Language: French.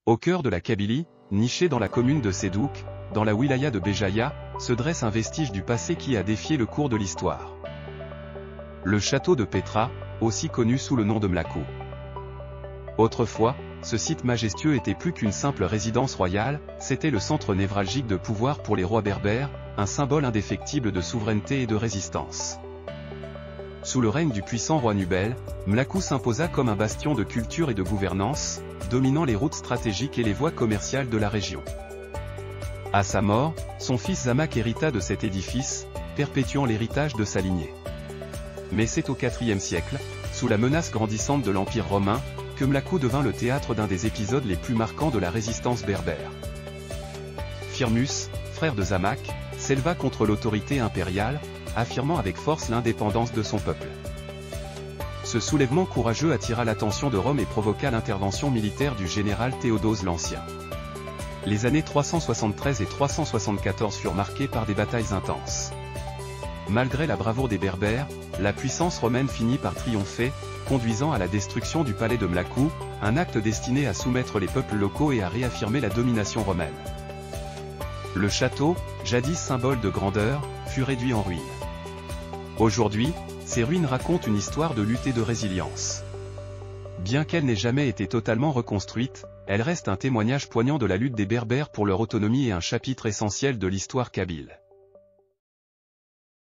Au cœur de la Kabylie, niché dans la commune de Sédouk, dans la wilaya de Béjaïa, se dresse un vestige du passé qui a défié le cours de l'histoire. Le château de Petra, aussi connu sous le nom de Mlakou. Autrefois, ce site majestueux était plus qu'une simple résidence royale, c'était le centre névralgique de pouvoir pour les rois berbères, un symbole indéfectible de souveraineté et de résistance. Sous le règne du puissant roi Nubel, Mlakou s'imposa comme un bastion de culture et de gouvernance, dominant les routes stratégiques et les voies commerciales de la région. À sa mort, son fils Zamak hérita de cet édifice, perpétuant l'héritage de sa lignée. Mais c'est au IVe siècle, sous la menace grandissante de l'Empire romain, que Mlakou devint le théâtre d'un des épisodes les plus marquants de la résistance berbère. Firmus, frère de Zamak, s'éleva contre l'autorité impériale, affirmant avec force l'indépendance de son peuple. Ce soulèvement courageux attira l'attention de Rome et provoqua l'intervention militaire du général Théodose l'Ancien. Les années 373 et 374 furent marquées par des batailles intenses. Malgré la bravoure des Berbères, la puissance romaine finit par triompher, conduisant à la destruction du palais de Mlakou, un acte destiné à soumettre les peuples locaux et à réaffirmer la domination romaine. Le château, jadis symbole de grandeur, fut réduit en ruines. Aujourd'hui, ces ruines racontent une histoire de lutte et de résilience. Bien qu'elle n'ait jamais été totalement reconstruite, elle reste un témoignage poignant de la lutte des Berbères pour leur autonomie et un chapitre essentiel de l'histoire kabyle.